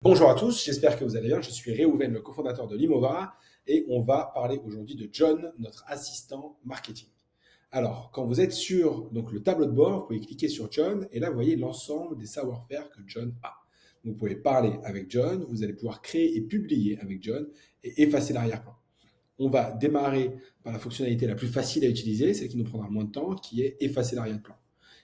Bonjour à tous, j'espère que vous allez bien. Je suis Réhouven, le cofondateur de Limova, et on va parler aujourd'hui de John, notre assistant marketing. Alors, quand vous êtes sur le tableau de bord, vous pouvez cliquer sur John, et là, vous voyez l'ensemble des savoir-faire que John a. Vous pouvez parler avec John, vous allez pouvoir créer et publier avec John, et effacer l'arrière-plan. On va démarrer par la fonctionnalité la plus facile à utiliser, celle qui nous prendra le moins de temps, qui est effacer l'arrière-plan.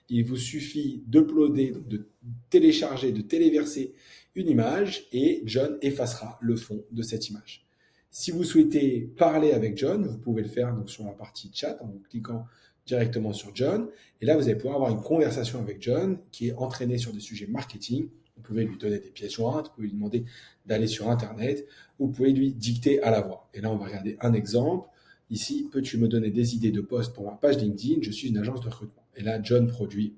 Il vous suffit d'uploader, de télécharger, de téléverser une image et John effacera le fond de cette image. Si vous souhaitez parler avec John, vous pouvez le faire sur la partie chat en cliquant directement sur John. Et là, vous allez pouvoir avoir une conversation avec John qui est entraînée sur des sujets marketing. Vous pouvez lui donner des pièces jointes, vous pouvez lui demander d'aller sur Internet, vous pouvez lui dicter à la voix. Et là, on va regarder un exemple. Ici, peux-tu me donner des idées de posts pour ma page LinkedIn? Je suis une agence de recrutement. Et là, John produit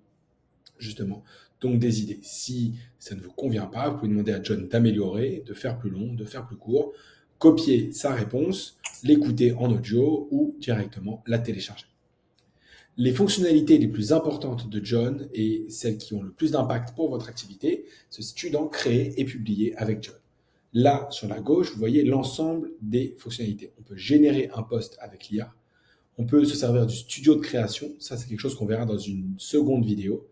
justement donc des idées. Si ça ne vous convient pas, vous pouvez demander à John d'améliorer, de faire plus long, de faire plus court, copier sa réponse, l'écouter en audio ou directement la télécharger. Les fonctionnalités les plus importantes de John et celles qui ont le plus d'impact pour votre activité se situent dans créer et publier avec John. Là, sur la gauche, vous voyez l'ensemble des fonctionnalités. On peut générer un post avec l'IA. On peut se servir du studio de création. Ça, c'est quelque chose qu'on verra dans une seconde vidéo.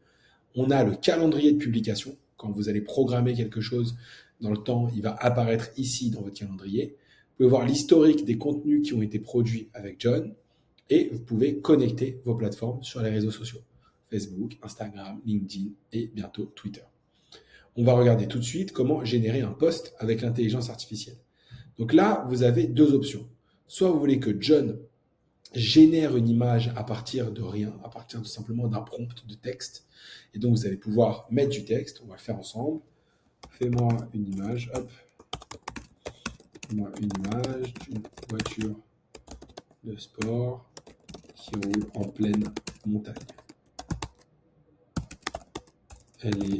On a le calendrier de publication. Quand vous allez programmer quelque chose dans le temps, il va apparaître ici dans votre calendrier. Vous pouvez voir l'historique des contenus qui ont été produits avec John. Et vous pouvez connecter vos plateformes sur les réseaux sociaux. Facebook, Instagram, LinkedIn et bientôt Twitter. On va regarder tout de suite comment générer un post avec l'intelligence artificielle. Donc là, vous avez deux options. Soit vous voulez que John génère une image à partir de rien, à partir tout simplement d'un prompt de texte. Et donc, vous allez pouvoir mettre du texte. On va le faire ensemble. Fais-moi une image. Hop. Fais-moi une image d'une voiture de sport qui roule en pleine montagne. Elle est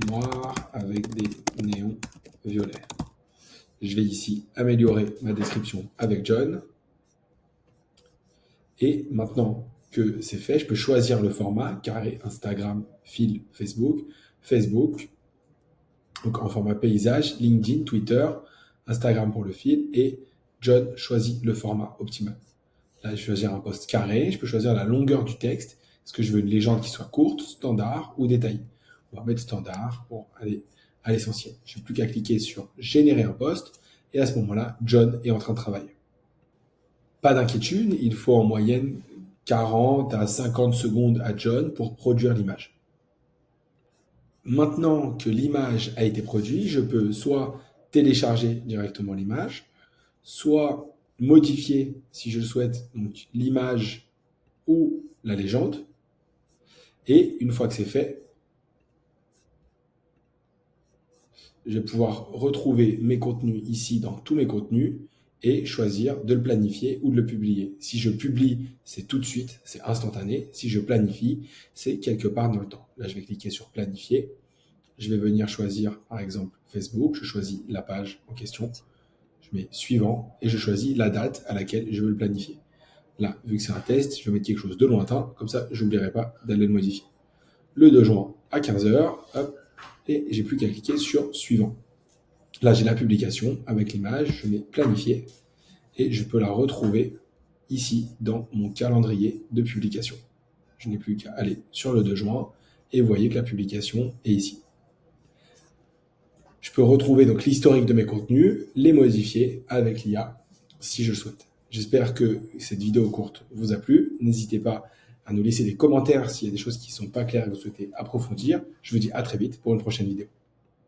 noire avec des néons violets. Je vais ici améliorer ma description avec John. Et maintenant que c'est fait, je peux choisir le format carré, Instagram, fil, Facebook, Facebook, donc en format paysage, LinkedIn, Twitter, Instagram pour le fil, et John choisit le format optimal. Là, je vais choisir un post carré, je peux choisir la longueur du texte. Est-ce que je veux une légende qui soit courte, standard ou détaillée? On va mettre standard pour aller à l'essentiel. Je n'ai plus qu'à cliquer sur générer un post, et à ce moment-là, John est en train de travailler. Pas d'inquiétude, il faut en moyenne 40 à 50 secondes à John pour produire l'image. Maintenant que l'image a été produite, je peux soit télécharger directement l'image, soit modifier, si je le souhaite, donc l'image ou la légende. Et une fois que c'est fait, je vais pouvoir retrouver mes contenus ici dans tous mes contenus et choisir de le planifier ou de le publier. Si je publie, c'est tout de suite, c'est instantané. Si je planifie, c'est quelque part dans le temps. Là, je vais cliquer sur planifier. Je vais venir choisir, par exemple, Facebook. Je choisis la page en question. Je mets suivant et je choisis la date à laquelle je veux le planifier. Là, vu que c'est un test, je vais mettre quelque chose de lointain. Comme ça, je n'oublierai pas d'aller le modifier. Le 2 juin à 15h, hop, et j'ai plus qu'à cliquer sur suivant. Là, j'ai la publication avec l'image, je mets planifier et je peux la retrouver ici dans mon calendrier de publication. Je n'ai plus qu'à aller sur le 2 juin et vous voyez que la publication est ici. Je peux retrouver donc l'historique de mes contenus, les modifier avec l'IA si je le souhaite. J'espère que cette vidéo courte vous a plu. N'hésitez pas à nous laisser des commentaires s'il y a des choses qui ne sont pas claires et que vous souhaitez approfondir. Je vous dis à très vite pour une prochaine vidéo.